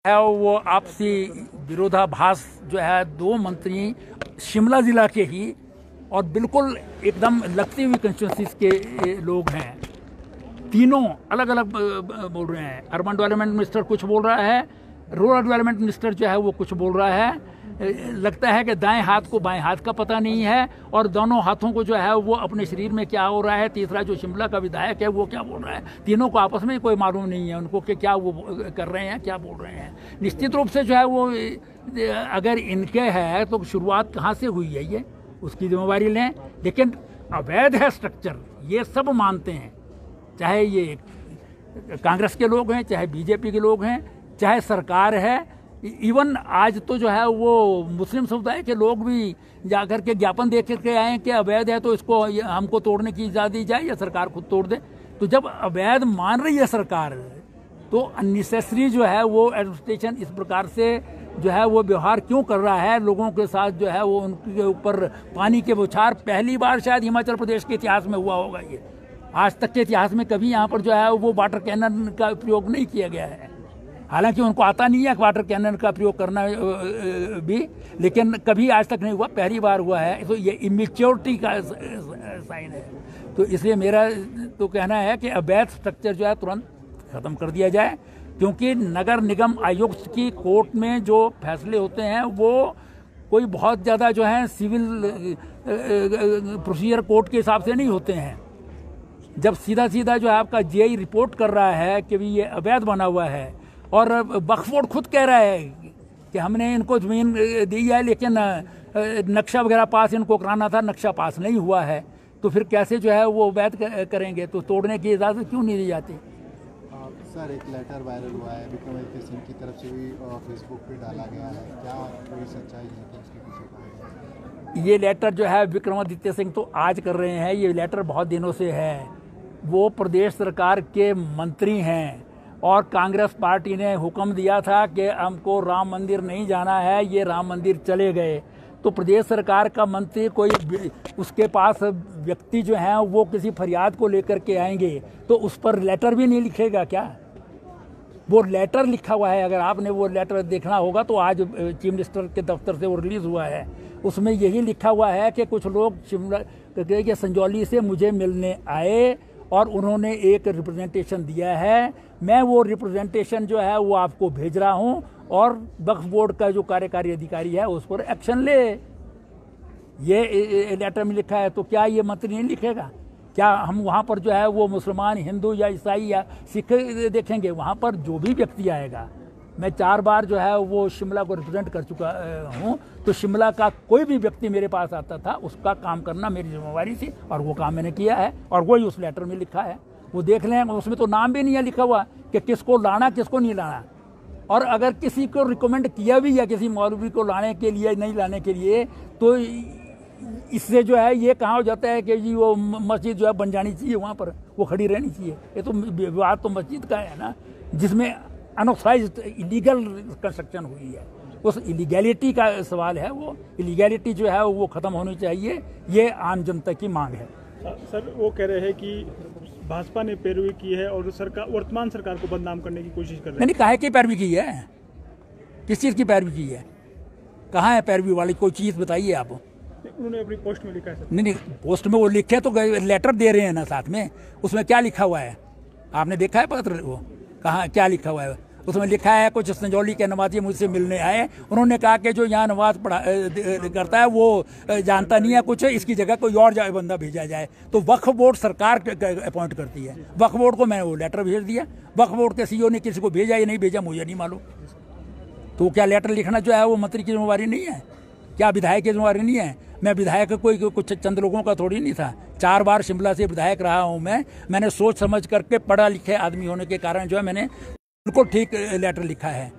है वो आपसी विरोधाभास जो है, दो मंत्री शिमला जिला के ही और बिल्कुल एकदम लगती हुई कंस्टिट्यूंसीज के लोग हैं। तीनों अलग अलग बोल रहे हैं। अर्बन डेवलपमेंट मिनिस्टर कुछ बोल रहा है, रूरल डेवलपमेंट मिनिस्टर जो है वो कुछ बोल रहा है। लगता है कि दाएं हाथ को बाएं हाथ का पता नहीं है और दोनों हाथों को जो है वो अपने शरीर में क्या हो रहा है। तीसरा जो शिमला का विधायक है वो क्या बोल रहा है, तीनों को आपस में कोई मालूम नहीं है उनको कि क्या वो कर रहे हैं, क्या बोल रहे हैं। निश्चित रूप से जो है वो अगर इनके है तो शुरुआत कहाँ से हुई है ये उसकी जिम्मेवारी लें, लेकिन अवैध है स्ट्रक्चर, ये सब मानते हैं। चाहे ये कांग्रेस के लोग हैं, चाहे बीजेपी के लोग हैं, चाहे सरकार है। इवन आज तो जो है वो मुस्लिम समुदाय के लोग भी जाकर के ज्ञापन दे करके आए कि अवैध है तो इसको हमको तोड़ने की इजाज़त दी जाए या सरकार खुद तोड़ दे। तो जब अवैध मान रही है सरकार तो अननेसेसरी जो है वो एडमिनिस्ट्रेशन इस प्रकार से जो है वो व्यवहार क्यों कर रहा है लोगों के साथ, जो है वो उनके ऊपर पानी के बौछार पहली बार शायद हिमाचल प्रदेश के इतिहास में हुआ होगा। ये आज तक के इतिहास में कभी यहाँ पर जो है वो वाटर कैनन का प्रयोग नहीं किया गया है। हालांकि उनको आता नहीं है वाटर कैनन का प्रयोग करना भी, लेकिन कभी आज तक नहीं हुआ, पहली बार हुआ है। तो ये इमेच्योरिटी का साइन है। तो इसलिए मेरा तो कहना है कि अवैध स्ट्रक्चर जो है तुरंत ख़त्म कर दिया जाए, क्योंकि नगर निगम आयुक्त की कोर्ट में जो फैसले होते हैं वो कोई बहुत ज़्यादा जो है सिविल प्रोसीजर कोर्ट के हिसाब से नहीं होते हैं। जब सीधा सीधा जो है आपका जीआई रिपोर्ट कर रहा है कि भी ये अवैध बना हुआ है और वक्फ बोर्ड खुद कह रहा है कि हमने इनको ज़मीन दी है लेकिन नक्शा वगैरह पास इनको कराना था, नक्शा पास नहीं हुआ है, तो फिर कैसे जो है वो अवैध करेंगे। तो तोड़ने की इजाज़त क्यों नहीं दी जाती। सर, एक लेटर वायरल हुआ है विक्रमादित्य सिंह की तरफ से भी फेसबुक पे डाला गया है, क्या कोई सच्चाई है कि उसके पीछे? ये लेटर जो है विक्रमादित्य सिंह तो आज कर रहे हैं, ये लेटर बहुत दिनों से है। वो प्रदेश सरकार के मंत्री हैं और कांग्रेस पार्टी ने हुक्म दिया था कि हमको राम मंदिर नहीं जाना है, ये राम मंदिर चले गए। तो प्रदेश सरकार का मंत्री कोई उसके पास व्यक्ति जो हैं वो किसी फरियाद को लेकर के आएंगे तो उस पर लेटर भी नहीं लिखेगा क्या? वो लेटर लिखा हुआ है, अगर आपने वो लेटर देखना होगा तो आज चीफ मिनिस्टर के दफ्तर से वो रिलीज़ हुआ है। उसमें यही लिखा हुआ है कि कुछ लोग शिमला के संजौली से मुझे मिलने आए और उन्होंने एक रिप्रेजेंटेशन दिया है, मैं वो रिप्रेजेंटेशन जो है वो आपको भेज रहा हूँ और वक्फ बोर्ड का जो कार्यकारी अधिकारी है उस पर एक्शन ले। ये लेटर में लिखा है, तो क्या ये मंत्री नहीं लिखेगा? क्या हम वहाँ पर जो है वो मुसलमान, हिंदू या ईसाई या सिख देखेंगे? वहाँ पर जो भी व्यक्ति आएगा, मैं 4 बार जो है वो शिमला को रिप्रेजेंट कर चुका हूँ, तो शिमला का कोई भी व्यक्ति मेरे पास आता था उसका काम करना मेरी जिम्मेवारी थी और वो काम मैंने किया है और वही उस लेटर में लिखा है। वो देख लें, उसमें तो नाम भी नहीं है लिखा हुआ कि किसको लाना किसको नहीं लाना। और अगर किसी को रिकमेंड किया भी है किसी मौलवी को लाने के लिए नहीं लाने के लिए, तो इससे जो है ये कहा हो जाता है कि जी वो मस्जिद जो है बन जानी चाहिए, वहाँ पर वो खड़ी रहनी चाहिए। ये तो विवाद तो मस्जिद का है ना, जिसमें अनऑथराइज्ड इलीगल कंस्ट्रक्शन हुई है। उस इलीगैलिटी का सवाल है, वो इलीगैलिटी जो है वो ख़त्म होनी चाहिए, ये आम जनता की मांग है। सर, वो कह रहे हैं कि भाजपा ने पैरवी की है और सरकार वर्तमान सरकार को बदनाम करने की कोशिश कर रहे हैं। नहीं, काहे की पैरवी की है? किस चीज़ की पैरवी की है? कहाँ है पैरवी वाली कोई चीज़ बताइए आप। उन्होंने अपनी पोस्ट में लिखा है सर। नहीं, पोस्ट में वो लिखे तो लेटर दे रहे हैं ना साथ में, उसमें क्या लिखा हुआ है आपने देखा है पत्र? वो कहाँ क्या लिखा हुआ है? उसमें लिखा है कुछ संजौली के नवाजी मुझसे मिलने आए, उन्होंने कहा कि जो यहाँ नमाज करता है वो जानता नहीं है कुछ, इसकी जगह कोई और बंदा भेजा जाए। तो वक्फ बोर्ड सरकार अपॉइंट करती है, वक्फ बोर्ड को मैंने वो लेटर भेज दिया, वक्फ बोर्ड के सीईओ ने किसी को भेजा या नहीं भेजा मुझे नहीं मालूम। तो क्या लेटर लिखना जो है वो मंत्री की जिम्मेवारी नहीं है? क्या विधायक की जिम्मेवारी नहीं है? मैं विधायक कोई कुछ चंद लोगों का थोड़ी नहीं था। 4 बार शिमला से विधायक रहा हूँ मैंने सोच समझ करके, पढ़ा लिखे आदमी होने के कारण जो है मैंने बिल्कुल ठीक लेटर लिखा है।